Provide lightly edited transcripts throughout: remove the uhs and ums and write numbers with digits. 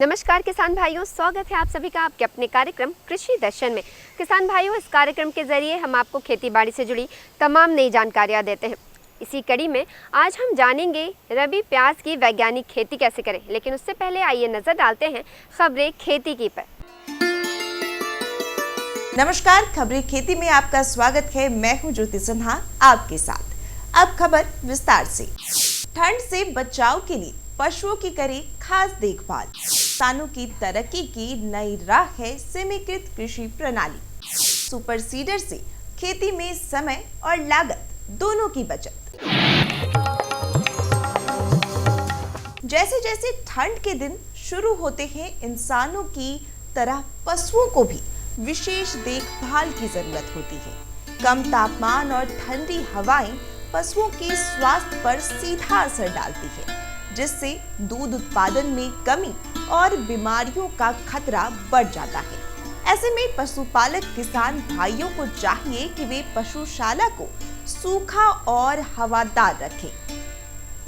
नमस्कार किसान भाइयों, स्वागत है आप सभी का आपके अपने कार्यक्रम कृषि दर्शन में। किसान भाइयों, इस कार्यक्रम के जरिए हम आपको खेती बाड़ी से जुड़ी तमाम नई जानकारियाँ देते हैं। इसी कड़ी में आज हम जानेंगे रबी प्याज की वैज्ञानिक खेती कैसे करें। लेकिन उससे पहले आइए नजर डालते हैं खबरें खेती की पर। नमस्कार, खबरें खेती में आपका स्वागत है। मैं हूं ज्योति सिन्हा आपके साथ। अब खबर विस्तार से। ठंड से बचाव के लिए पशुओं की करें खास देखभाल। किसानों की तरक्की की नई राह है समेकित कृषि प्रणाली। सुपर सीडर से खेती में समय और लागत दोनों की बचत। जैसे जैसे ठंड के दिन शुरू होते हैं, इंसानों की तरह पशुओं को भी विशेष देखभाल की जरूरत होती है। कम तापमान और ठंडी हवाएं पशुओं के स्वास्थ्य पर सीधा असर डालती है, जिससे दूध उत्पादन में कमी और बीमारियों का खतरा बढ़ जाता है। ऐसे में पशुपालक किसान भाइयों को चाहिए कि वे पशुशाला को सूखा और हवादार रखें,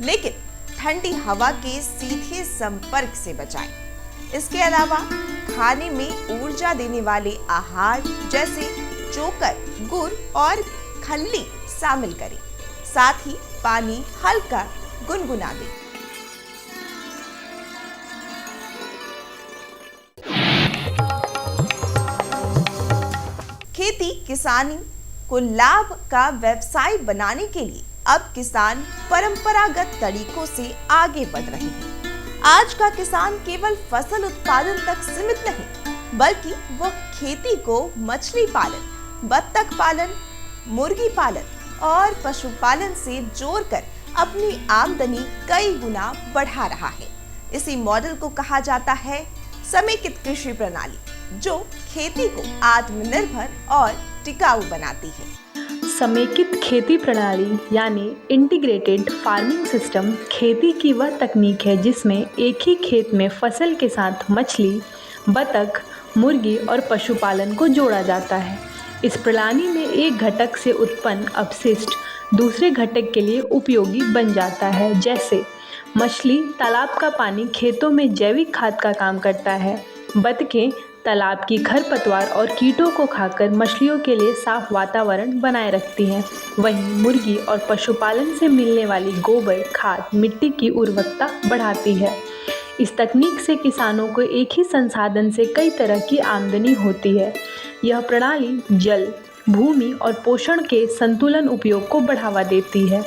लेकिन ठंडी हवा के सीधे संपर्क से बचाएं। इसके अलावा खाने में ऊर्जा देने वाले आहार जैसे चोकर, गुड़ और खल्ली शामिल करें। साथ ही पानी हल्का गुनगुना दें। खेती किसानी को लाभ का व्यवसाय बनाने के लिए अब किसान परंपरागत तरीकों से आगे बढ़ रहे हैं। आज का किसान केवल फसल उत्पादन तक सीमित नहीं, बल्कि वह खेती को मछली पालन, बत्तख पालन, मुर्गी पालन और पशुपालन से जोड़कर अपनी आमदनी कई गुना बढ़ा रहा है। इसी मॉडल को कहा जाता है समेकित कृषि प्रणाली, जो खेती को आत्मनिर्भर और टिकाऊ बनाती है। समेकित खेती प्रणाली यानी इंटीग्रेटेड फार्मिंग सिस्टम खेती की वह तकनीक है जिसमें एक ही खेत में फसल के साथ मछली, बतख, मुर्गी और पशुपालन को जोड़ा जाता है। इस प्रणाली में एक घटक से उत्पन्न अपशिष्ट दूसरे घटक के लिए उपयोगी बन जाता है। जैसे मछली तालाब का पानी खेतों में जैविक खाद का काम करता है। बतखें तालाब की खरपतवार और कीटों को खाकर मछलियों के लिए साफ वातावरण बनाए रखती हैं। वहीं मुर्गी और पशुपालन से मिलने वाली गोबर खाद मिट्टी की उर्वरकता बढ़ाती है। इस तकनीक से किसानों को एक ही संसाधन से कई तरह की आमदनी होती है। यह प्रणाली जल, भूमि और पोषण के संतुलन उपयोग को बढ़ावा देती है।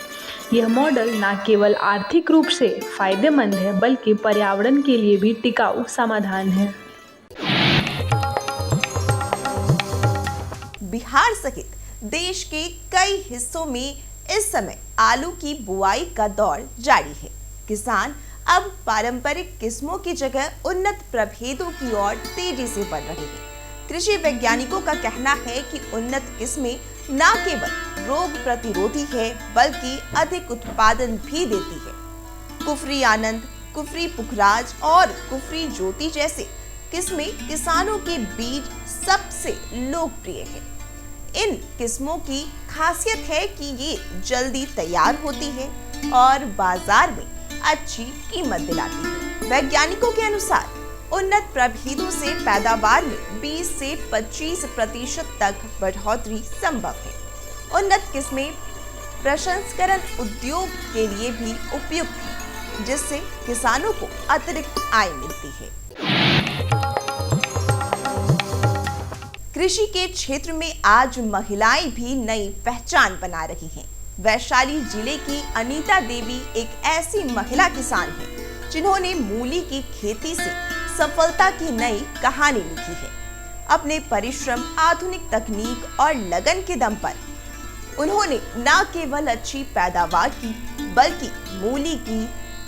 यह मॉडल न केवल आर्थिक रूप से फायदेमंद है, बल्कि पर्यावरण के लिए भी टिकाऊ समाधान है। बिहार सहित देश के कई हिस्सों में इस समय आलू की बुआई का दौर जारी है। किसान अब पारंपरिक किस्मों की जगह उन्नत प्रभेदों की ओर तेजी से बढ़ रहे हैं। कृषि वैज्ञानिकों का कहना है कि उन्नत किस्में न केवल रोग प्रतिरोधी है, बल्कि अधिक उत्पादन भी देती है। कुफरी आनंद, कुफरी पुखराज और कुफरी ज्योति जैसे किस्में किसानों के बीच सबसे लोकप्रिय है। इन किस्मों की खासियत है कि ये जल्दी तैयार होती है और बाजार में अच्छी कीमत दिलाती है। वैज्ञानिकों के अनुसार उन्नत प्रभेदों से पैदावार में 20 से 25% तक बढ़ोतरी संभव है। उन्नत किस्में प्रसंस्करण उद्योग के लिए भी उपयुक्त है, जिससे किसानों को अतिरिक्त आय मिलती है। कृषि के क्षेत्र में आज महिलाएं भी नई पहचान बना रही हैं। वैशाली जिले की अनीता देवी एक ऐसी महिला किसान है जिन्होंने मूली की खेती से सफलता की नई कहानी लिखी है। अपने परिश्रम, आधुनिक तकनीक और लगन के दम पर उन्होंने न केवल अच्छी पैदावार की, बल्कि मूली की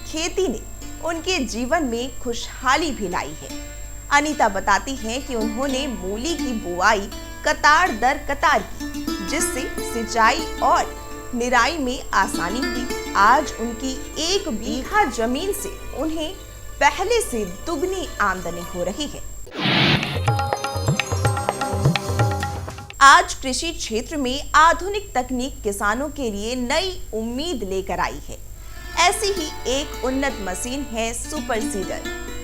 खेती ने उनके जीवन में खुशहाली भी लाई है। अनीता बताती हैं कि उन्होंने मूली की बुआई कतार दर कतार की, जिससे सिंचाई और निराई में आसानी हुई। आज उनकी 1 बीघा जमीन से उन्हें पहले से दुगनी आमदनी हो रही है। आज कृषि क्षेत्र में आधुनिक तकनीक किसानों के लिए नई उम्मीद लेकर आई है। ऐसी ही एक उन्नत मशीन है सुपर सीडर।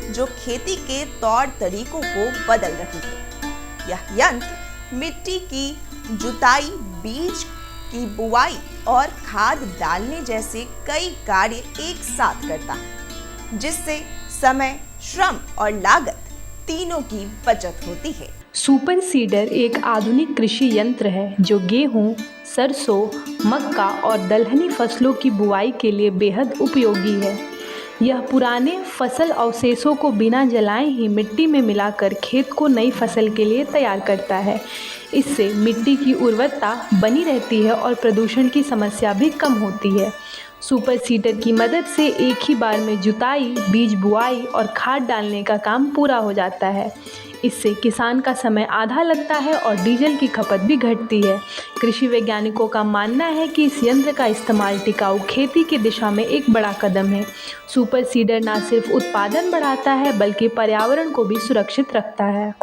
जो खेती के तौर तरीकों को बदल रही है। यह यंत्र मिट्टी की जुताई, बीज की बुआई और खाद डालने जैसे कई कार्य एक साथ करता है, जिससे समय, श्रम और लागत तीनों की बचत होती है। सुपर सीडर एक आधुनिक कृषि यंत्र है जो गेहूं, सरसों, मक्का और दलहनी फसलों की बुआई के लिए बेहद उपयोगी है। यह पुराने फसल अवशेषों को बिना जलाए ही मिट्टी में मिलाकर खेत को नई फसल के लिए तैयार करता है। इससे मिट्टी की उर्वरता बनी रहती है और प्रदूषण की समस्या भी कम होती है। सुपर सीडर की मदद से एक ही बार में जुताई, बीज बुआई और खाद डालने का काम पूरा हो जाता है। इससे किसान का समय आधा लगता है और डीजल की खपत भी घटती है। कृषि वैज्ञानिकों का मानना है कि इस यंत्र का इस्तेमाल टिकाऊ खेती की दिशा में एक बड़ा कदम है। सुपर सीडर न सिर्फ उत्पादन बढ़ाता है बल्कि पर्यावरण को भी सुरक्षित रखता है।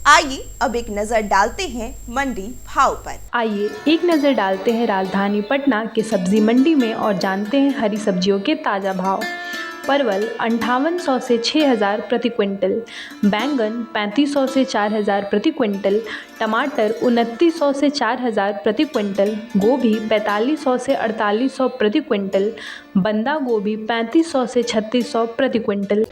आइए अब एक नजर डालते हैं मंडी भाव पर। आइए एक नज़र डालते हैं राजधानी पटना के सब्जी मंडी में और जानते हैं हरी सब्जियों के ताज़ा भाव। परवल 5800 से 6000 प्रति क्विंटल, बैंगन 3500 से 4000 प्रति क्विंटल, टमाटर 2900 से 4000 प्रति क्विंटल, गोभी 4500 से 4800 प्रति क्विंटल, बंदा गोभी 3500 से 3600 प्रति क्विंटल।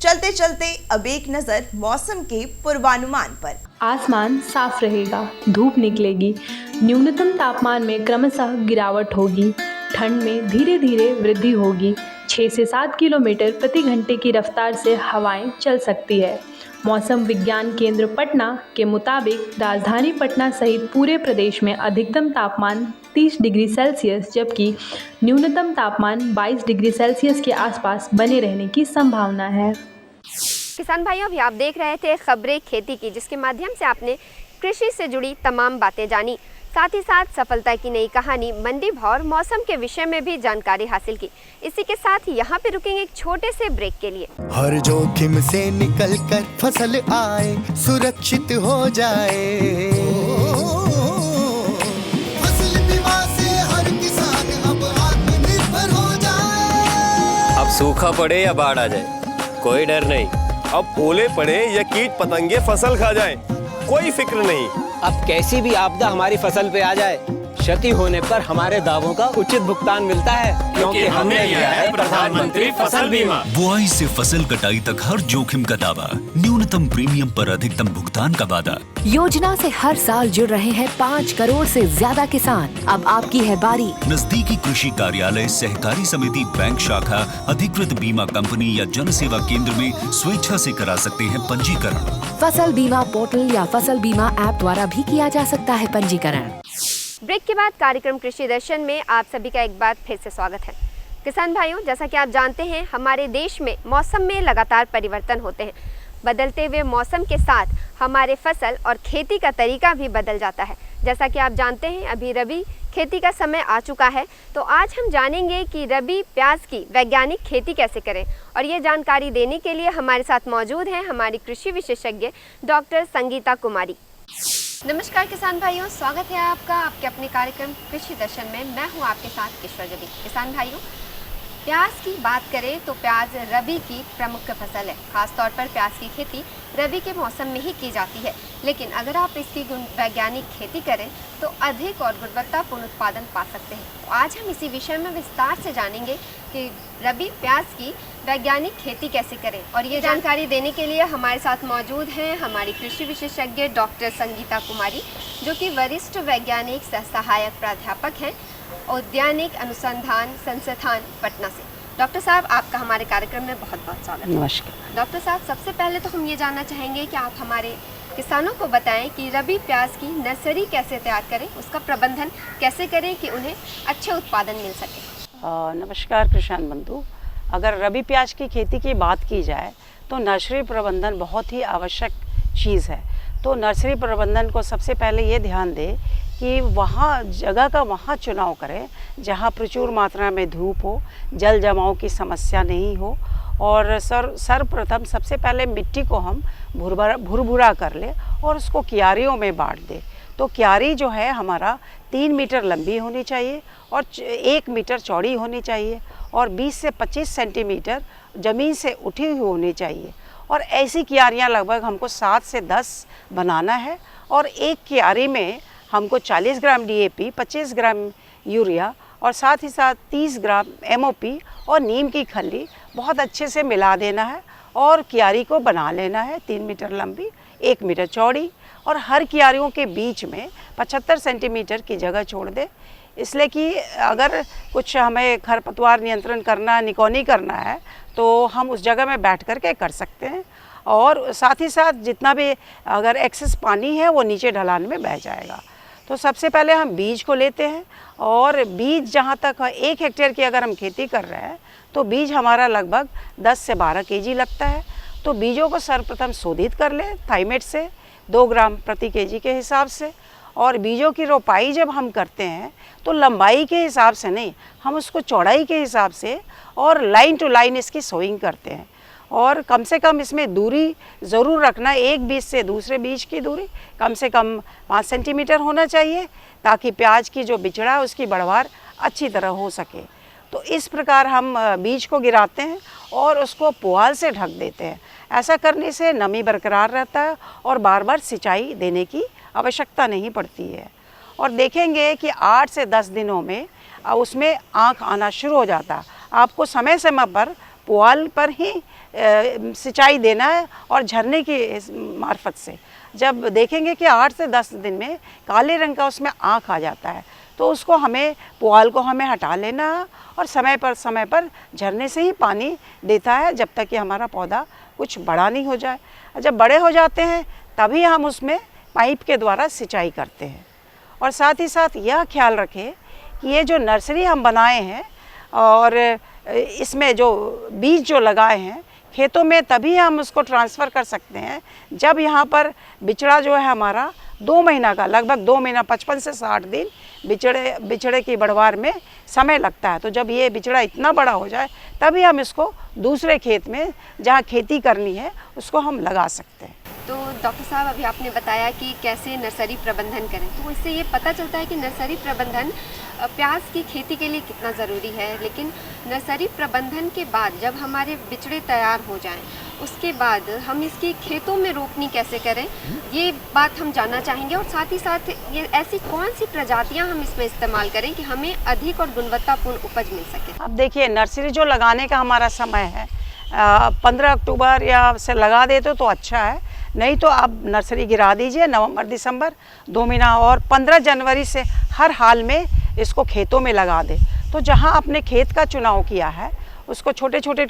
चलते चलते अब एक नजर मौसम के पूर्वानुमान पर। आसमान साफ रहेगा, धूप निकलेगी, न्यूनतम तापमान में क्रमशः गिरावट होगी, ठंड में धीरे धीरे वृद्धि होगी, 6 से 7 किलोमीटर प्रति घंटे की रफ्तार से हवाएं चल सकती है। मौसम विज्ञान केंद्र पटना के मुताबिक राजधानी पटना सहित पूरे प्रदेश में अधिकतम तापमान 30 डिग्री सेल्सियस जबकि न्यूनतम तापमान 22 डिग्री सेल्सियस के आसपास बने रहने की संभावना है। किसान भाइयों, अभी आप देख रहे थे खबरें खेती की, जिसके माध्यम से आपने कृषि से जुड़ी तमाम बातें जानी। साथ ही साथ सफलता की नई कहानी, मंडी भाव और मौसम के विषय में भी जानकारी हासिल की। इसी के साथ यहाँ पे रुकेंगे एक छोटे से ब्रेक के लिए। हर जोखिम से निकल कर फसल आए, सुरक्षित हो जाए, फसल बीमा से हर किसान अब आत्मनिर्भर हो जाए। अब सूखा पड़े या बाढ़ आ जाए, कोई डर नहीं। अब ओले पड़े या कीट पतंगे फसल खा जाए, कोई फिक्र नहीं। अब कैसी भी आपदा हमारी फसल पे आ जाए, क्षति होने पर हमारे दावों का उचित भुगतान मिलता है, क्योंकि हमने लिया है प्रधानमंत्री फसल बीमा। बुआई से फसल कटाई तक हर जोखिम का दावा, न्यूनतम प्रीमियम पर अधिकतम भुगतान का वादा। योजना से हर साल जुड़ रहे हैं 5 करोड़ से ज्यादा किसान। अब आपकी है बारी। नजदीकी कृषि कार्यालय, सहकारी समिति, बैंक शाखा, अधिकृत बीमा कंपनी या जन सेवा केंद्र में स्वेच्छा से करा सकते हैं पंजीकरण। फसल बीमा पोर्टल या फसल बीमा ऐप द्वारा भी किया जा सकता है पंजीकरण। ब्रेक के बाद कार्यक्रम कृषि दर्शन में आप सभी का एक बार फिर से स्वागत है। किसान भाइयों, जैसा कि आप जानते हैं, हमारे देश में मौसम में लगातार परिवर्तन होते हैं। बदलते हुए मौसम के साथ हमारे फसल और खेती का तरीका भी बदल जाता है। जैसा कि आप जानते हैं, अभी रबी खेती का समय आ चुका है, तो आज हम जानेंगे कि रबी प्याज की वैज्ञानिक खेती कैसे करें। और ये जानकारी देने के लिए हमारे साथ मौजूद हैं हमारी कृषि विशेषज्ञ डॉक्टर संगीता कुमारी। नमस्कार किसान भाइयों, स्वागत है आपका आपके अपने कार्यक्रम कृषि दर्शन में। मैं हूं आपके साथ किशोर जदी। किसान भाइयों, प्याज की बात करें तो प्याज रबी की प्रमुख फसल है। खासतौर पर प्याज की खेती रबी के मौसम में ही की जाती है, लेकिन अगर आप इसकी वैज्ञानिक खेती करें तो अधिक और गुणवत्तापूर्ण उत्पादन पा सकते हैं। तो आज हम इसी विषय में विस्तार से जानेंगे कि रबी प्याज की वैज्ञानिक खेती कैसे करें। और ये जानकारी देने के लिए हमारे साथ मौजूद हैं हमारी कृषि विशेषज्ञ डॉक्टर संगीता कुमारी, जो कि वरिष्ठ वैज्ञानिक सह सहायक प्राध्यापक हैं औद्यानिक अनुसंधान संस्थान पटना से। डॉक्टर साहब, आपका हमारे कार्यक्रम में बहुत बहुत स्वागत है। नमस्कार डॉक्टर साहब, सबसे पहले तो हम ये जानना चाहेंगे कि आप हमारे किसानों को बताएं कि रबी प्याज की नर्सरी कैसे तैयार करें, उसका प्रबंधन कैसे करें कि उन्हें अच्छे उत्पादन मिल सके। नमस्कार किसान बंधु, अगर रबी प्याज की खेती की बात की जाए तो नर्सरी प्रबंधन बहुत ही आवश्यक चीज़ है। तो नर्सरी प्रबंधन को सबसे पहले ये ध्यान दें कि वहाँ जगह का वहाँ चुनाव करें जहाँ प्रचुर मात्रा में धूप हो, जल जमाव की समस्या नहीं हो, और सर्वप्रथम सबसे पहले मिट्टी को हम भुरभुरा कर ले और उसको क्यारियों में बांट दें। तो क्यारी जो है हमारा 3 मीटर लंबी होनी चाहिए और 1 मीटर चौड़ी होनी चाहिए और 20 से 25 सेंटीमीटर ज़मीन से उठी हुई होनी चाहिए। और ऐसी क्यारियाँ लगभग हमको 7 से 10 बनाना है और एक क्यारी में हमको 40 ग्राम DAP, 25 ग्राम यूरिया और साथ ही साथ 30 ग्राम MOP और नीम की खली बहुत अच्छे से मिला देना है और क्यारी को बना लेना है 3 मीटर लंबी, 1 मीटर चौड़ी, और हर क्यारियों के बीच में 75 सेंटीमीटर की जगह छोड़ दे, इसलिए कि अगर कुछ हमें खरपतवार नियंत्रण करना, निकौनी करना है तो हम उस जगह में बैठ कर के कर सकते हैं। और साथ ही साथ जितना भी अगर एक्सेस पानी है वो नीचे ढलान में बह जाएगा। तो सबसे पहले हम बीज को लेते हैं और बीज जहाँ तक 1 हेक्टेयर की अगर हम खेती कर रहे हैं तो बीज हमारा लगभग 10 से 12 केजी लगता है। तो बीजों को सर्वप्रथम शोधित कर ले थाइमेट से 2 ग्राम प्रति केजी के हिसाब से, और बीजों की रोपाई जब हम करते हैं तो लंबाई के हिसाब से नहीं, हम उसको चौड़ाई के हिसाब से और लाइन टू लाइन इसकी सोइंग करते हैं। और कम से कम इसमें दूरी ज़रूर रखना, एक बीज से दूसरे बीज की दूरी कम से कम 5 सेंटीमीटर होना चाहिए ताकि प्याज की जो बिचड़ा है उसकी बढ़वार अच्छी तरह हो सके। तो इस प्रकार हम बीज को गिराते हैं और उसको पुआल से ढक देते हैं। ऐसा करने से नमी बरकरार रहता है और बार बार सिंचाई देने की आवश्यकता नहीं पड़ती है। और देखेंगे कि 8 से 10 दिनों में उसमें आँख आना शुरू हो जाता है। आपको समय समय पर पुआल पर ही सिंचाई देना है और झरने की मार्फत से। जब देखेंगे कि 8 से 10 दिन में काले रंग का उसमें आँख आ जाता है तो उसको हमें पुआल को हमें हटा लेना है और समय पर झरने से ही पानी देता है जब तक कि हमारा पौधा कुछ बड़ा नहीं हो जाए। जब बड़े हो जाते हैं तभी हम उसमें पाइप के द्वारा सिंचाई करते हैं। और साथ ही साथ यह ख्याल रखें कि ये जो नर्सरी हम बनाए हैं और इसमें जो बीज जो लगाए हैं खेतों में, तभी हम उसको ट्रांसफ़र कर सकते हैं जब यहाँ पर बिचड़ा जो है हमारा 2 महीना का, लगभग 2 महीना 55 से 60 दिन बिचड़े की बढ़वार में समय लगता है। तो जब ये बिचड़ा इतना बड़ा हो जाए तभी हम इसको दूसरे खेत में जहाँ खेती करनी है उसको हम लगा सकते हैं। तो डॉक्टर साहब, अभी आपने बताया कि कैसे नर्सरी प्रबंधन करें, तो इससे ये पता चलता है कि नर्सरी प्रबंधन प्याज की खेती के लिए कितना ज़रूरी है। लेकिन नर्सरी प्रबंधन के बाद जब हमारे बिचड़े तैयार हो जाएं, उसके बाद हम इसकी खेतों में रोपनी कैसे करें, ये बात हम जानना चाहेंगे। और साथ ही साथ ये ऐसी कौन सी प्रजातियां हम इसमें इस्तेमाल करें कि हमें अधिक और गुणवत्तापूर्ण उपज मिल सके। अब देखिए, नर्सरी जो लगाने का हमारा समय है 15 अक्टूबर या से लगा देते तो अच्छा है, नहीं तो आप नर्सरी गिरा दीजिए नवंबर दिसंबर 2 महीना, और 15 जनवरी से हर हाल में इसको खेतों में लगा दें। तो जहां आपने खेत का चुनाव किया है उसको छोटे छोटे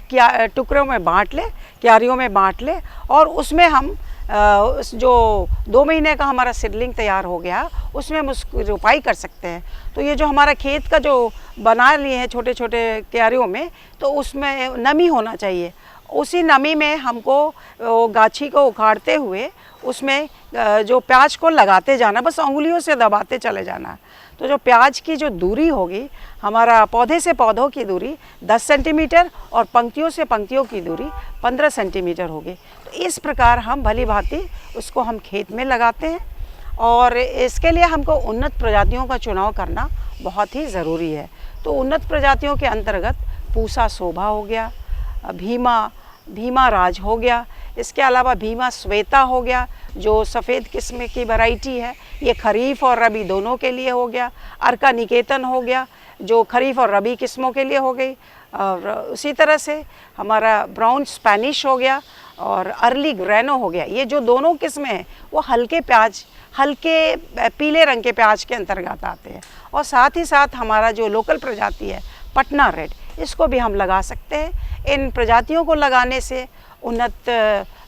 टुकड़ों में बांट ले, क्यारियों में बांट ले, और उसमें हम जो 2 महीने का हमारा सीडलिंग तैयार हो गया उसमें हम उसकी रोपाई कर सकते हैं। तो ये जो हमारा खेत का जो बना लिए हैं छोटे छोटे क्यारियों में, तो उसमें नमी होना चाहिए। उसी नमी में हमको गाछी को उखाड़ते हुए उसमें जो प्याज को लगाते जाना, बस उंगलियों से दबाते चले जाना। तो जो प्याज की जो दूरी होगी, हमारा पौधे से पौधों की दूरी 10 सेंटीमीटर और पंक्तियों से पंक्तियों की दूरी 15 सेंटीमीटर होगी। तो इस प्रकार हम भली भांति उसको हम खेत में लगाते हैं, और इसके लिए हमको उन्नत प्रजातियों का चुनाव करना बहुत ही ज़रूरी है। तो उन्नत प्रजातियों के अंतर्गत पूसा शोभा हो गया, भीमा राज हो गया, इसके अलावा भीमा श्वेता हो गया जो सफ़ेद किस्म की वैरायटी है, ये खरीफ और रबी दोनों के लिए हो गया। अर्का निकेतन हो गया जो खरीफ और रबी किस्मों के लिए हो गई। और उसी तरह से हमारा ब्राउन स्पेनिश हो गया और अर्ली ग्रेनो हो गया। ये जो दोनों किस्में हैं वो हल्के पीले रंग के प्याज के अंतर्गत आते हैं। और साथ ही साथ हमारा जो लोकल प्रजाति है पटना रेड, इसको भी हम लगा सकते हैं। इन प्रजातियों को लगाने से उन्नत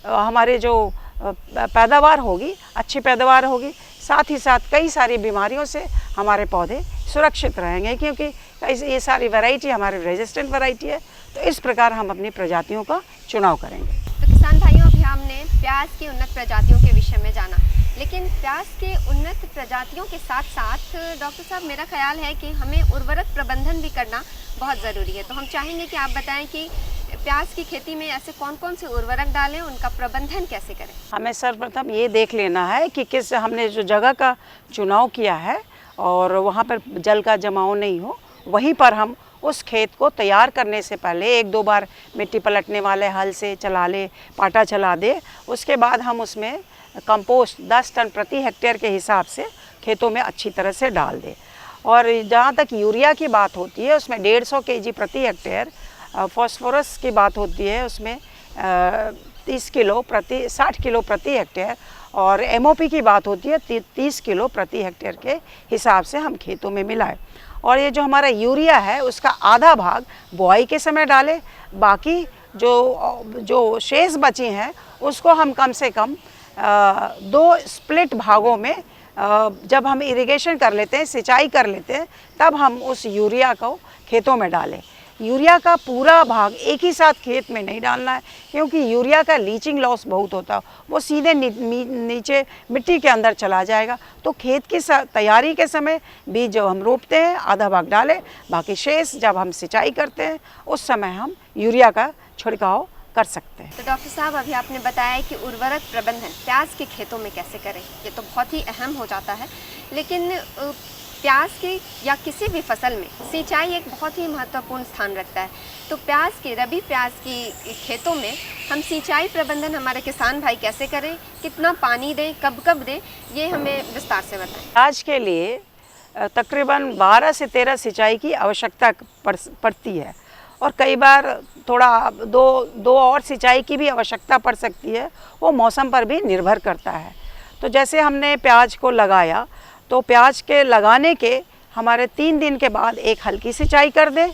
हमारे जो पैदावार होगी, अच्छी पैदावार होगी, साथ ही साथ कई सारी बीमारियों से हमारे पौधे सुरक्षित रहेंगे, क्योंकि ये सारी वैरायटी हमारी रेजिस्टेंट वैरायटी है। तो इस प्रकार हम अपनी प्रजातियों का चुनाव करेंगे। तो किसान भाइयों, अभी हमने प्याज की उन्नत प्रजातियों के विषय में जाना, लेकिन प्याज के उन्नत प्रजातियों के साथ साथ डॉक्टर साहब मेरा ख्याल है कि हमें उर्वरक प्रबंधन भी करना बहुत ज़रूरी है। तो हम चाहेंगे कि आप बताएं कि प्याज की खेती में ऐसे कौन कौन से उर्वरक डालें, उनका प्रबंधन कैसे करें। हमें सर्वप्रथम ये देख लेना है कि किस हमने जो जगह का चुनाव किया है और वहाँ पर जल का जमाव नहीं हो, वहीं पर हम उस खेत को तैयार करने से पहले 1-2 बार मिट्टी पलटने वाले हल से चला ले, पाटा चला दे। उसके बाद हम उसमें कंपोस्ट 10 टन प्रति हेक्टेयर के हिसाब से खेतों में अच्छी तरह से डाल दें। और जहाँ तक यूरिया की बात होती है उसमें 150 kg प्रति हेक्टेयर, फॉस्फोरस की बात होती है उसमें 60 किलो प्रति हेक्टेयर, और MOP की बात होती है 30 किलो प्रति हेक्टेयर के हिसाब से हम खेतों में मिलाएं। और ये जो हमारा यूरिया है उसका आधा भाग बुआई के समय डालें, बाकी जो शेष बची हैं उसको हम कम से कम 2 स्प्लिट भागों में जब हम इरिगेशन कर लेते हैं, सिंचाई कर लेते हैं, तब हम उस यूरिया को खेतों में डालें। यूरिया का पूरा भाग एक ही साथ खेत में नहीं डालना है, क्योंकि यूरिया का लीचिंग लॉस बहुत होता है, वो सीधे नीचे मिट्टी के अंदर चला जाएगा। तो खेत की तैयारी के समय बीज जब हम रोपते हैं आधा भाग डालें, बाकी शेष जब हम सिंचाई करते हैं उस समय हम यूरिया का छिड़काव कर सकते हैं। तो डॉक्टर साहब अभी आपने बताया कि उर्वरक प्रबंधन प्याज के खेतों में कैसे करें, ये तो बहुत ही अहम हो जाता है। लेकिन प्याज के या किसी भी फसल में सिंचाई एक बहुत ही महत्वपूर्ण स्थान रखता है। तो रबी प्याज की खेतों में हम सिंचाई प्रबंधन हमारे किसान भाई कैसे करें, कितना पानी दें, कब कब दें, ये हमें विस्तार से बताएं। प्याज के लिए तकरीबन 12 से 13 सिंचाई की आवश्यकता पड़ती है, और कई बार थोड़ा दो और सिंचाई की भी आवश्यकता पड़ सकती है, वो मौसम पर भी निर्भर करता है। तो जैसे हमने प्याज को लगाया तो प्याज के लगाने के हमारे 3 दिन के बाद एक हल्की सिंचाई कर दें,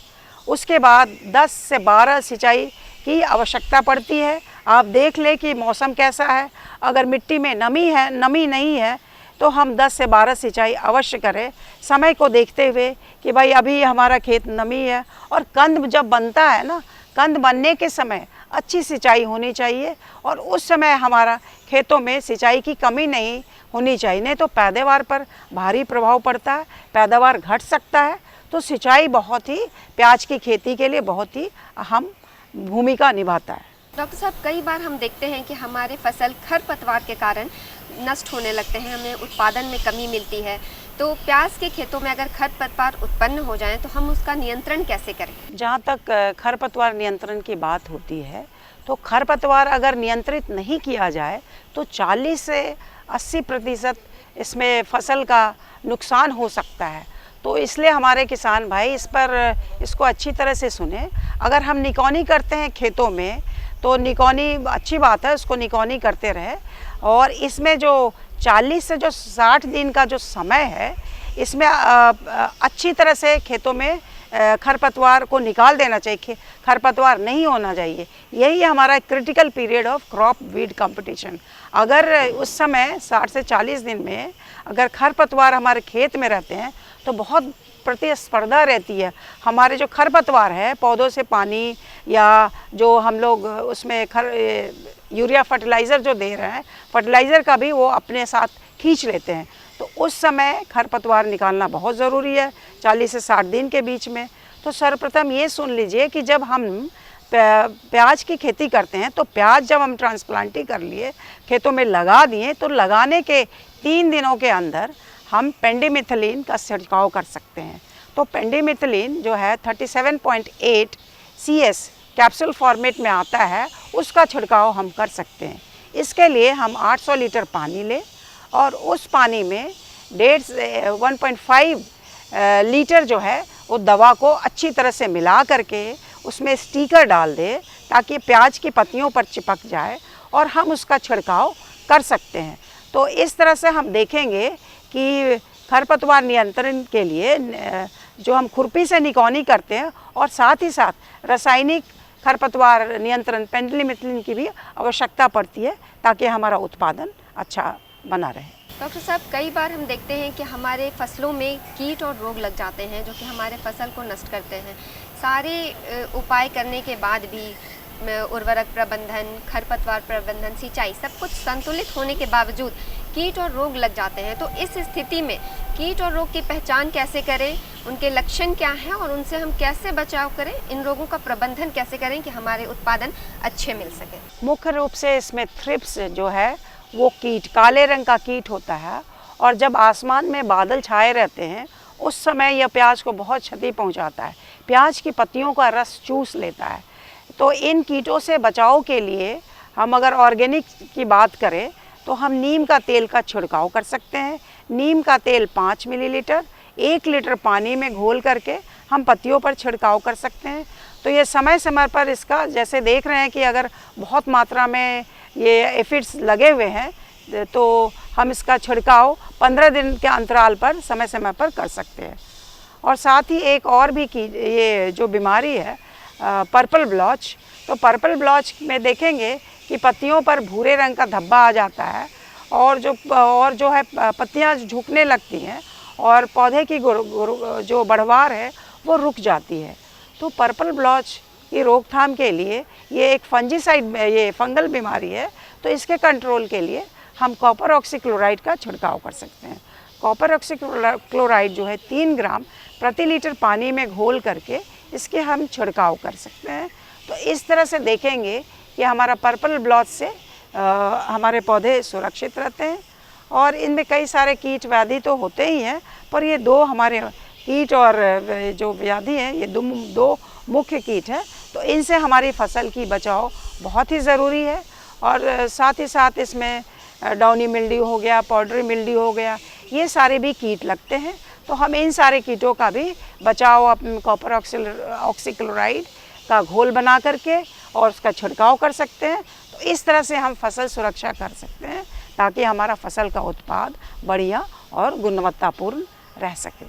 उसके बाद 10 से 12 सिंचाई की आवश्यकता पड़ती है। आप देख लें कि मौसम कैसा है, अगर मिट्टी में नमी नहीं है तो हम 10 से 12 सिंचाई अवश्य करें, समय को देखते हुए कि भाई अभी हमारा खेत नमी है। और कंद जब बनता है ना, कंद बनने के समय अच्छी सिंचाई होनी चाहिए, और उस समय हमारा खेतों में सिंचाई की कमी नहीं होनी चाहिए, नहीं तो पैदावार पर भारी प्रभाव पड़ता है, पैदावार घट सकता है। तो सिंचाई बहुत ही प्याज की खेती के लिए बहुत ही अहम भूमिका निभाता है। डॉक्टर साहब कई बार हम देखते हैं कि हमारे फसल खरपतवार के कारण नष्ट होने लगते हैं, हमें उत्पादन में कमी मिलती है। तो प्याज के खेतों में अगर खरपतवार उत्पन्न हो जाएं तो हम उसका नियंत्रण कैसे करें? जहाँ तक खरपतवार नियंत्रण की बात होती है, तो खरपतवार अगर नियंत्रित नहीं किया जाए तो 40 से 80% इसमें फसल का नुकसान हो सकता है। तो इसलिए हमारे किसान भाई इसको अच्छी तरह से सुने। अगर हम निकौनी करते हैं खेतों में तो निकौनी अच्छी बात है, उसको निकौनी करते रहे, और इसमें जो 40 से जो 60 दिन का जो समय है, इसमें अच्छी तरह से खेतों में खरपतवार को निकाल देना चाहिए, खरपतवार नहीं होना चाहिए। यही हमारा critical period of crop weed competition. अगर उस समय 60 से 40 दिन में अगर खरपतवार हमारे खेत में रहते हैं तो बहुत प्रतिस्पर्धा रहती है। हमारे जो खरपतवार है, पौधों से पानी या जो हम लोग उसमें यूरिया फर्टिलाइज़र जो दे रहे हैं, फर्टिलाइज़र का भी वो अपने साथ खींच लेते हैं। तो उस समय खरपतवार निकालना बहुत ज़रूरी है 40 से 60 दिन के बीच में। तो सर्वप्रथम ये सुन लीजिए कि जब हम प्याज की खेती करते हैं तो प्याज जब हम ट्रांसप्लांटिंग कर लिए, खेतों में लगा दिए, तो लगाने के 3 दिनों के अंदर हम पेंडिमिथिलिन का छिड़काव कर सकते हैं। तो पेंडिमिथिलिन जो है 37.8 CS कैप्सूल फॉर्मेट में आता है, उसका छिड़काव हम कर सकते हैं। इसके लिए हम 800 लीटर पानी लें और उस पानी में 1.5 लीटर जो है वो दवा को अच्छी तरह से मिला करके उसमें स्टिकर डाल दे, ताकि प्याज की पत्तियों पर चिपक जाए और हम उसका छिड़काव कर सकते हैं। तो इस तरह से हम देखेंगे कि खरपतवार नियंत्रण के लिए जो हम खुरपी से निकौनी करते हैं और साथ ही साथ रासायनिक खरपतवार नियंत्रण पेंडिमिथिलिन की भी आवश्यकता पड़ती है, ताकि हमारा उत्पादन अच्छा बना रहे। डॉक्टर साहब कई बार हम देखते हैं कि हमारे फसलों में कीट और रोग लग जाते हैं जो कि हमारे फसल को नष्ट करते हैं। सारे उपाय करने के बाद भी उर्वरक प्रबंधन, खरपतवार प्रबंधन, सिंचाई सब कुछ संतुलित होने के बावजूद कीट और रोग लग जाते हैं। तो इस स्थिति में कीट और रोग की पहचान कैसे करें, उनके लक्षण क्या हैं और उनसे हम कैसे बचाव करें, इन रोगों का प्रबंधन कैसे करें कि हमारे उत्पादन अच्छे मिल सके। मुख्य रूप से इसमें थ्रिप्स जो है वो कीट, काले रंग का कीट होता है, और जब आसमान में बादल छाए रहते हैं उस समय यह प्याज को बहुत क्षति पहुंचाता है। प्याज की पत्तियों का रस चूस लेता है। तो इन कीटों से बचाव के लिए हम अगर ऑर्गेनिक की बात करें तो हम नीम का तेल का छिड़काव कर सकते हैं। नीम का तेल 5 मिलीलीटर 1 लीटर पानी में घोल करके हम पत्तियों पर छिड़काव कर सकते हैं। तो ये समय समय पर इसका, जैसे देख रहे हैं कि अगर बहुत मात्रा में ये एफिड्स लगे हुए हैं तो हम इसका छिड़काव 15 दिन के अंतराल पर समय समय पर कर सकते हैं। और साथ ही एक और भी की ये जो बीमारी है पर्पल ब्लॉच, तो पर्पल ब्लॉच में देखेंगे कि पत्तियों पर भूरे रंग का धब्बा आ जाता है और जो है पत्तियां झुकने लगती हैं और पौधे की जो बढ़वार है वो रुक जाती है। तो पर्पल ब्लॉच की रोकथाम के लिए ये एक फंजीसाइड, ये फंगल बीमारी है, तो इसके कंट्रोल के लिए हम कॉपर ऑक्सीक्लोराइड का छिड़काव कर सकते हैं। कॉपर ऑक्सीक्लोराइड जो है 3 ग्राम प्रति लीटर पानी में घोल करके इसके हम छिड़काव कर सकते हैं। तो इस तरह से देखेंगे कि हमारा पर्पल ब्लॉच से हमारे पौधे सुरक्षित रहते हैं। और इनमें कई सारे कीट व्याधि तो होते ही हैं, पर ये 2 हमारे कीट और जो व्याधि हैं ये 2 मुख्य कीट हैं, तो इनसे हमारी फसल की बचाव बहुत ही ज़रूरी है। और साथ ही साथ इसमें डाउनी मिल्ड्यू हो गया, पाउडरी मिल्ड्यू हो गया, ये सारे भी कीट लगते हैं। तो हम इन सारे कीटों का भी बचाव कॉपर ऑक्सीक्लोराइड का घोल बना करके और उसका छिड़काव कर सकते हैं। तो इस तरह से हम फसल सुरक्षा कर सकते हैं ताकि हमारा फसल का उत्पाद बढ़िया और गुणवत्तापूर्ण रह सके।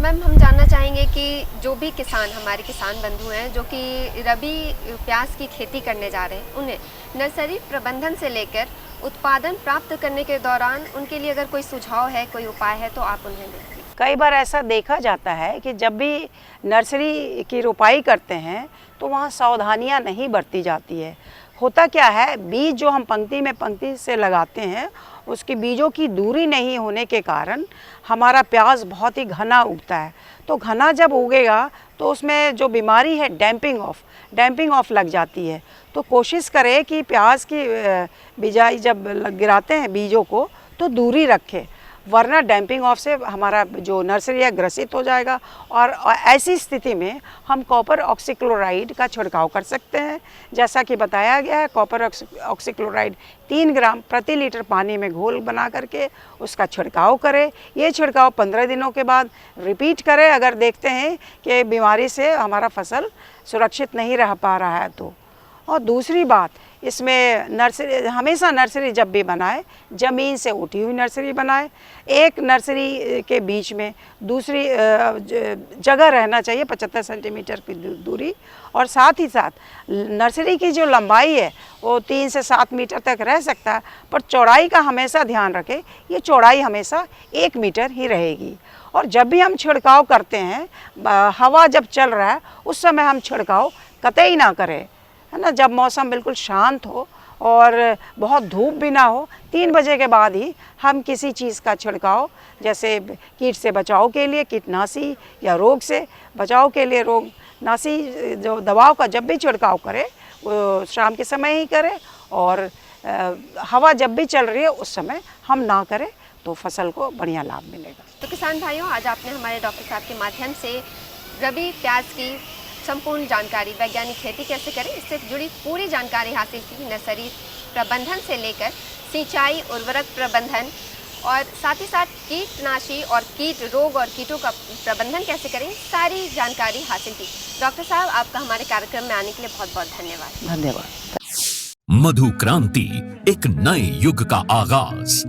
मैम, हम जानना चाहेंगे कि जो भी किसान, हमारे किसान बंधु हैं जो कि रबी प्याज की खेती करने जा रहे हैं, उन्हें नर्सरी प्रबंधन से लेकर उत्पादन प्राप्त करने के दौरान उनके लिए अगर कोई सुझाव है, कोई उपाय है तो आप उन्हें दें। कई बार ऐसा देखा जाता है कि जब भी नर्सरी की रोपाई करते हैं तो वहाँ सावधानियाँ नहीं बरती जाती है। होता क्या है, बीज जो हम पंक्ति से लगाते हैं उसकी बीजों की दूरी नहीं होने के कारण हमारा प्याज बहुत ही घना उगता है। तो घना जब उगेगा तो उसमें जो बीमारी है डैम्पिंग ऑफ लग जाती है। तो कोशिश करें कि प्याज की बिजाई जब गिराते हैं बीजों को तो दूरी रखें, वरना डैम्पिंग ऑफ से हमारा जो नर्सरी है ग्रसित हो जाएगा। और ऐसी स्थिति में हम कॉपर ऑक्सीक्लोराइड का छिड़काव कर सकते हैं। जैसा कि बताया गया है, कॉपर ऑक्सीक्लोराइड 3 ग्राम प्रति लीटर पानी में घोल बना करके उसका छिड़काव करें। ये छिड़काव 15 दिनों के बाद रिपीट करें अगर देखते हैं कि बीमारी से हमारा फसल सुरक्षित नहीं रह पा रहा है तो। और दूसरी बात, इसमें हमेशा नर्सरी जब भी बनाए ज़मीन से उठी हुई नर्सरी बनाए। एक नर्सरी के बीच में दूसरी जगह रहना चाहिए 75 सेंटीमीटर की दूरी। और साथ ही साथ नर्सरी की जो लंबाई है वो 3 से 7 मीटर तक रह सकता है, पर चौड़ाई का हमेशा ध्यान रखें, ये चौड़ाई हमेशा 1 मीटर ही रहेगी। और जब भी हम छिड़काव करते हैं, हवा जब चल रहा है उस समय हम छिड़काव कतई ना करें, है ना। जब मौसम बिल्कुल शांत हो और बहुत धूप भी ना हो, 3 बजे के बाद ही हम किसी चीज़ का छिड़काव, जैसे कीट से बचाव के लिए कीटनाशी या रोग से बचाव के लिए रोगनाशी जो दवाओं का जब भी छिड़काव करें वो शाम के समय ही करें। और हवा जब भी चल रही है उस समय हम ना करें तो फसल को बढ़िया लाभ मिलेगा। तो किसान भाइयों, आज आपने हमारे डॉक्टर साहब के माध्यम से रबी प्याज की संपूर्ण जानकारी, वैज्ञानिक खेती कैसे करें, इससे जुड़ी पूरी जानकारी हासिल की। नर्सरी प्रबंधन से लेकर सिंचाई, उर्वरक प्रबंधन और साथ ही साथ कीटनाशी और कीट रोग और कीटों का प्रबंधन कैसे करें, सारी जानकारी हासिल की। डॉक्टर साहब, आपका हमारे कार्यक्रम में आने के लिए बहुत बहुत धन्यवाद। धन्यवाद। मधु क्रांति, एक नए युग का आगाज।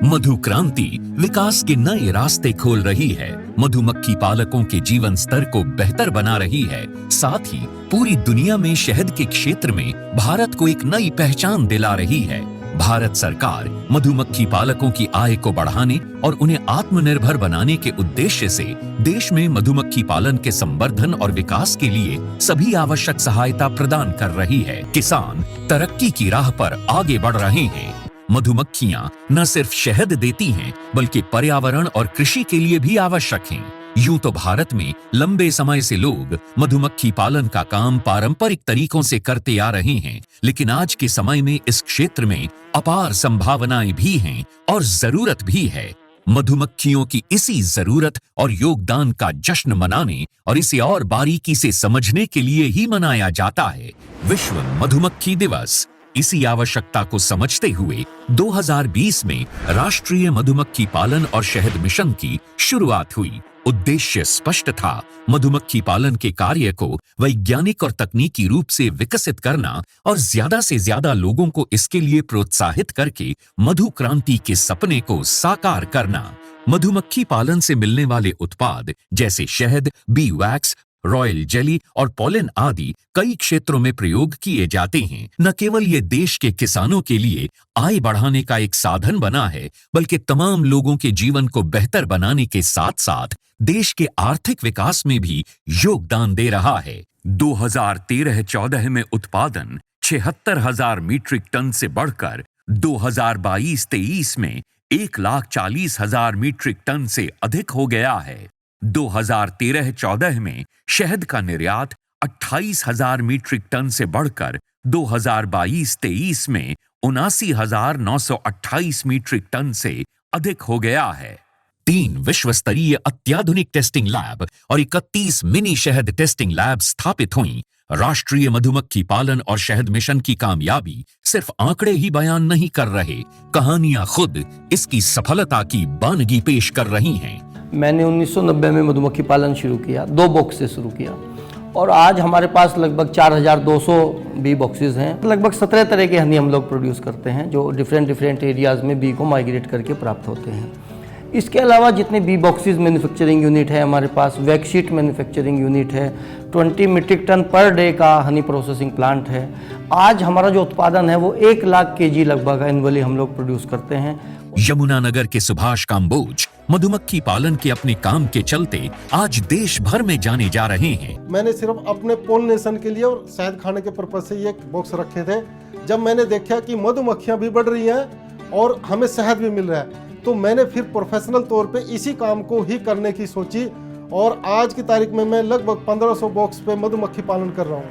मधु क्रांति विकास के नए रास्ते खोल रही है, मधुमक्खी पालकों के जीवन स्तर को बेहतर बना रही है, साथ ही पूरी दुनिया में शहद के क्षेत्र में भारत को एक नई पहचान दिला रही है। भारत सरकार मधुमक्खी पालकों की आय को बढ़ाने और उन्हें आत्मनिर्भर बनाने के उद्देश्य से देश में मधुमक्खी पालन के संवर्धन और विकास के लिए सभी आवश्यक सहायता प्रदान कर रही है। किसान तरक्की की राह पर आगे बढ़ रहे हैं। मधुमक्खियां न सिर्फ शहद देती हैं, बल्कि पर्यावरण और कृषि के लिए भी आवश्यक हैं। यूं तो भारत में लंबे समय से लोग मधुमक्खी पालन का काम पारंपरिक तरीकों से करते आ रहे हैं, लेकिन आज के समय में इस क्षेत्र में अपार संभावनाएं भी हैं और जरूरत भी है। मधुमक्खियों की इसी जरूरत और योगदान का जश्न मनाने और इसे और बारीकी से समझने के लिए ही मनाया जाता है विश्व मधुमक्खी दिवस। इसी आवश्यकता को समझते हुए 2020 में राष्ट्रीय मधुमक्खी पालन और शहद मिशन की शुरुआत हुई। उद्देश्य स्पष्ट था, मधुमक्खी पालन के कार्य को वैज्ञानिक और तकनीकी रूप से विकसित करना और ज्यादा से ज्यादा लोगों को इसके लिए प्रोत्साहित करके मधु क्रांति के सपने को साकार करना। मधुमक्खी पालन से मिलने वाले उत्पाद जैसे शहद, बी वैक्स, रॉयल जेली और पोलन आदि कई क्षेत्रों में प्रयोग किए जाते हैं। न केवल ये देश के किसानों के लिए आय बढ़ाने का एक साधन बना है, बल्कि तमाम लोगों के जीवन को बेहतर बनाने के साथ साथ देश के आर्थिक विकास में भी योगदान दे रहा है। 2013-14 में उत्पादन 76,000 मीट्रिक टन से बढ़कर 2022-23 में 1,40,000 मीट्रिक टन से अधिक हो गया है। 2013-14 में शहद का निर्यात 28,000 मीट्रिक टन से बढ़कर 2022-23 में 79,928 मीट्रिक टन से अधिक हो गया है। 3 विश्व स्तरीय अत्याधुनिक टेस्टिंग लैब और 31 मिनी शहद टेस्टिंग लैब स्थापित हुई। राष्ट्रीय मधुमक्खी पालन और शहद मिशन की कामयाबी सिर्फ आंकड़े ही बयान नहीं कर रहे, कहानियां खुद इसकी सफलता की बानगी पेश कर रही हैं। मैंने 1990 में मधुमक्खी पालन शुरू किया, 2 बॉक्स से शुरू किया और आज हमारे पास लगभग 4,200 बी बॉक्सेस हैं। लगभग 17 तरह के हनी हम लोग प्रोड्यूस करते हैं, जो डिफरेंट एरियाज़ में बी को माइग्रेट करके प्राप्त होते हैं। इसके अलावा जितने बी बॉक्सेस मैन्युफैक्चरिंग यूनिट है हमारे पास, वैक्सीट मैन्युफैक्चरिंग यूनिट है, 20 मीट्रिक टन पर डे का हनी प्रोसेसिंग प्लांट है। आज हमारा जो उत्पादन है वो 1 लाख केजी लगभग एनुअली हम लोग प्रोड्यूस करते हैं। यमुनानगर के सुभाष काम्बोज मधुमक्खी पालन के अपने काम के चलते आज देश भर में जाने जा रहे हैं। मैंने सिर्फ अपने पोलिनेशन के लिए और शहद खाने के पर्पज से ये बॉक्स रखे थे। जब मैंने देखा कि मधुमक्खियां भी बढ़ रही हैं और हमें शहद भी मिल रहा है, तो मैंने फिर प्रोफेशनल तौर पे इसी काम को ही करने की सोची और आज की तारीख में मैं लगभग 1500 बॉक्स पे मधुमक्खी पालन कर रहा हूँ।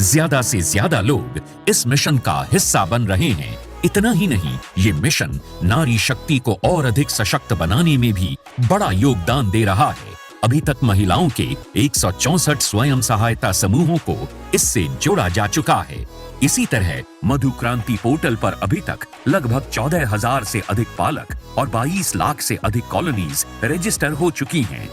ज्यादा से ज्यादा लोग इस मिशन का हिस्सा बन रहे हैं। इतना ही नहीं, ये मिशन नारी शक्ति को और अधिक सशक्त बनाने में भी बड़ा योगदान दे रहा है। अभी तक महिलाओं के 164 स्वयं सहायता समूहों को इससे जोड़ा जा चुका है। इसी तरह मधु क्रांति पोर्टल पर अभी तक लगभग 14,000 से अधिक पालक और 22 लाख से अधिक कॉलोनीज रजिस्टर हो चुकी हैं।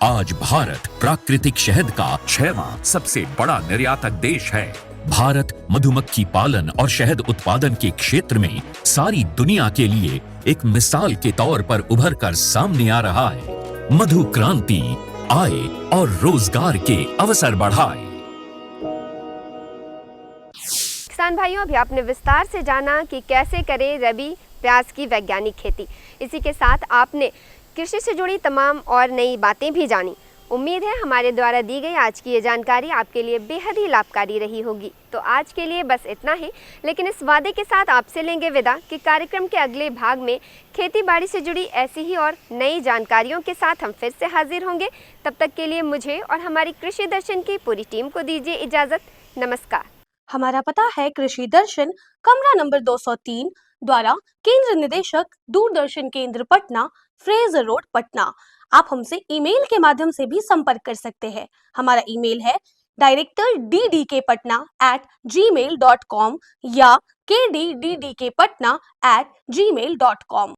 आज भारत प्राकृतिक शहद का 6वां सबसे बड़ा निर्यातक देश है। भारत मधुमक्खी पालन और शहद उत्पादन के क्षेत्र में सारी दुनिया के लिए एक मिसाल के तौर पर उभर कर सामने आ रहा है। मधु क्रांति आय और रोजगार के अवसर बढ़ाए। किसान भाइयों, अभी आपने विस्तार से जाना कि कैसे करें रबी प्याज की वैज्ञानिक खेती। इसी के साथ आपने कृषि से जुड़ी तमाम और नई बातें भी जानी। उम्मीद है हमारे द्वारा दी गई आज की ये जानकारी आपके लिए बेहद ही लाभकारी रही होगी। तो आज के लिए बस इतना ही, लेकिन इस वादे के साथ आपसे लेंगे विदा कि कार्यक्रम के अगले भाग में खेती बाड़ी से जुड़ी ऐसी ही और नई जानकारियों के साथ हम फिर से हाजिर होंगे। तब तक के लिए मुझे और हमारी कृषि दर्शन की पूरी टीम को दीजिए इजाज़त। नमस्कार। हमारा पता है कृषि दर्शन, कमरा नंबर 203, द्वारा केंद्र निदेशक, दूरदर्शन केंद्र पटना, फ्रेजर रोड, पटना। आप हमसे ईमेल के माध्यम से भी संपर्क कर सकते हैं। हमारा ईमेल है directorddkpatna@gmail.com या kddkpatna@gmail.com।